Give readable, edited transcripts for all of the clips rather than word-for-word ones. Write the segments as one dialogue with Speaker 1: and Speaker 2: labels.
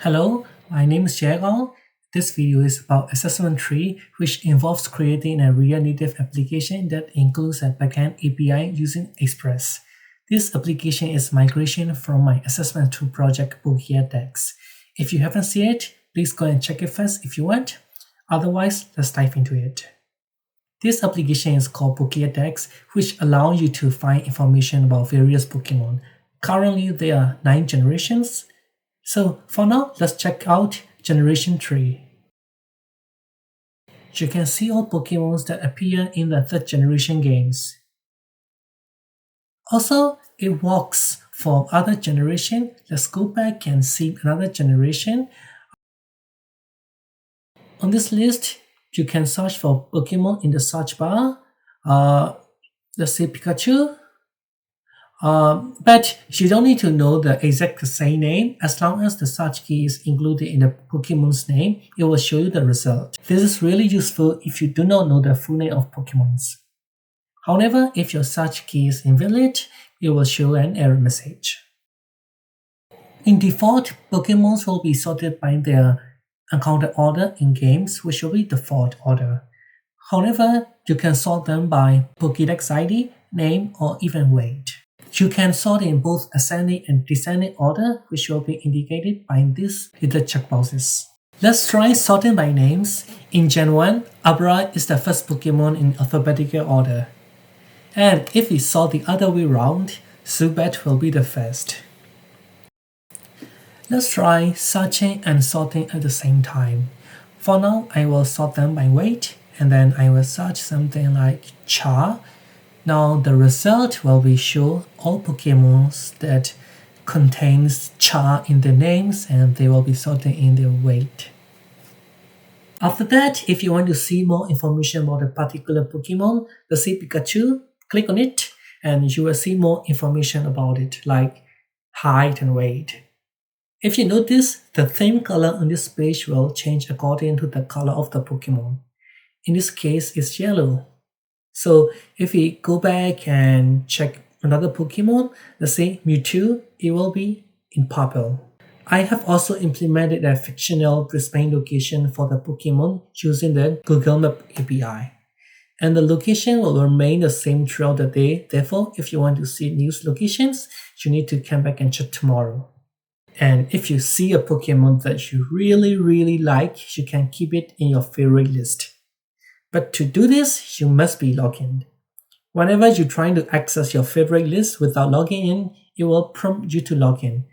Speaker 1: Hello, my name is Jaego. This video is about assessment tree, which involves creating a React Native application that includes a backend API using Express. This application is migration from my assessment tool project Pokéact-dex. If you haven't seen it, please go and check it first if you want. Otherwise, let's dive into it. This application is called Pokéact-dex, which allows you to find information about various Pokemon. Currently, there are 9 generations. So for now, let's check out generation 3. You can see all Pokemons that appear in the 3rd generation games. Also, it works for other generation. Let's go back and see another generation. On this list, you can search for Pokemon in the search bar. Let's say Pikachu. But you don't need to know the exact same name. As long as the search key is included in the Pokemon's name, it will show you the result. This is really useful if you do not know the full name of Pokemons. However, if your search key is invalid, it will show an error message. In default, Pokemons will be sorted by their encounter order in games, which will be default order. However, you can sort them by Pokedex ID, name, or even weight. You can sort in both ascending and descending order, which will be indicated by these little checkboxes. Let's try sorting by names. In Gen 1, Abra is the first Pokemon in alphabetical order. And if we sort the other way around, Zubat will be the first. Let's try searching and sorting at the same time. For now, I will sort them by weight, and then I will search something like Char. Now the result will be show all Pokemons that contains Char in their names, and they will be sorted in their weight. After that, if you want to see more information about a particular Pokemon, let's say Pikachu, click on it and you will see more information about it, like height and weight. If you notice, the theme color on this page will change according to the color of the Pokemon. In this case, it's yellow. So if we go back and check another Pokemon, let's say Mewtwo, it will be in purple. I have also implemented a fictional Brisbane location for the Pokemon using the Google Map API. And the location will remain the same throughout the day. Therefore, if you want to see new locations, you need to come back and check tomorrow. And if you see a Pokemon that you really like, you can keep it in your favorite list. But to do this, you must be logged in. Whenever you're trying to access your favorite list without logging in, it will prompt you to log in.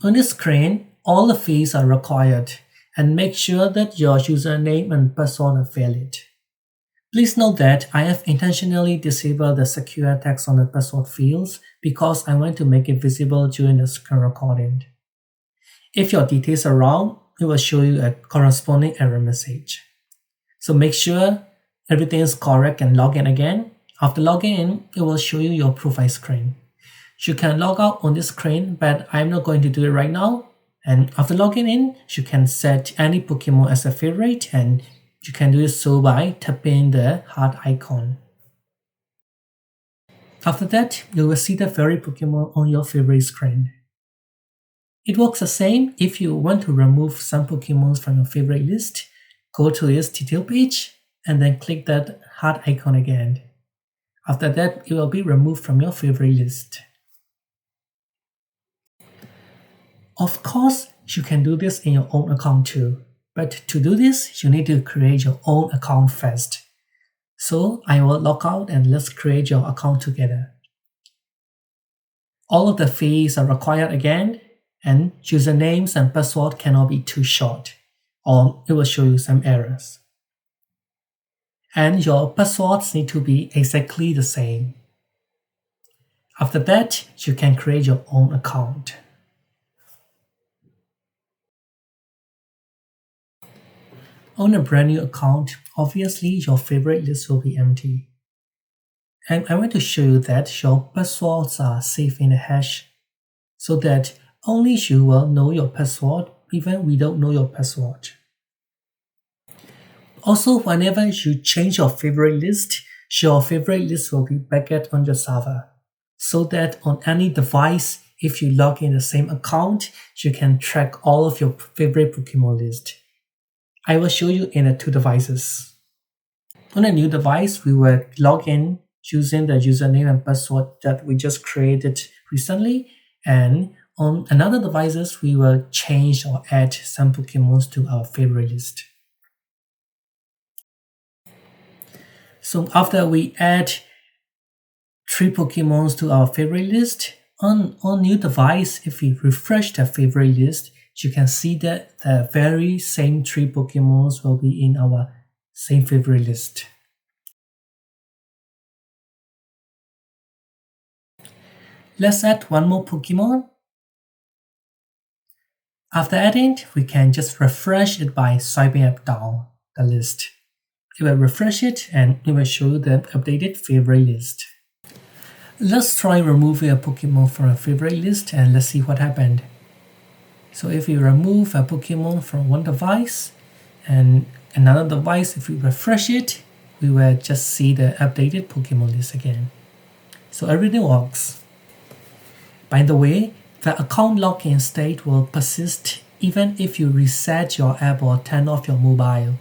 Speaker 1: On this screen, all the fields are required, and make sure that your username and password are valid. Please note that I have intentionally disabled the secure text on the password fields because I want to make it visible during the screen recording. If your details are wrong, it will show you a corresponding error message. So make sure everything is correct and log in again. After logging in, it will show you your profile screen. You can log out on this screen, but I'm not going to do it right now. And after logging in, you can set any Pokemon as a favorite, and you can do it so by tapping the heart icon. After that, you will see the very Pokemon on your favorite screen. It works the same if you want to remove some Pokemon from your favorite list. Go to its detail page and then click that heart icon again. After that, it will be removed from your favorite list. Of course, you can do this in your own account too. But to do this, you need to create your own account first. So I will log out and let's create your account together. All of the fields are required again, and usernames and password cannot be too short, or it will show you some errors. And your passwords need to be exactly the same. After that, you can create your own account. On a brand new account, obviously your favorite list will be empty. And I want to show you that your passwords are safe in a hash, so that only you will know your password even we don't know your password. Also, whenever you change your favorite list will be backed on your server, so that on any device if you log in the same account, you can track all of your favorite Pokemon list. I will show you in the two devices. On a new device, we will log in using the username and password that we just created recently, and on another devices, we will change or add some Pokemons to our favorite list. So after we add 3 Pokemons to our favorite list, on new device, if we refresh the favorite list, you can see that the very same 3 Pokemons will be in our same favorite list. Let's add one more Pokemon. After adding, we can just refresh it by swiping up down the list. It will refresh it and it will show the updated favorite list. Let's try removing a Pokemon from a favorite list and let's see what happened. So if we remove a Pokemon from one device and another device, if we refresh it, we will just see the updated Pokemon list again. So everything works. By the way, the account login state will persist even if you reset your app or turn off your mobile.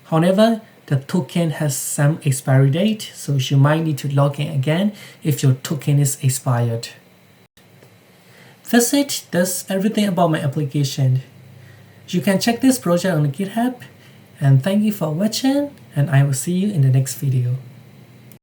Speaker 1: However, the token has some expiry date, so you might need to log in again if your token is expired. That's it. That's everything about my application. You can check this project on GitHub, and thank you for watching, and I will see you in the next video.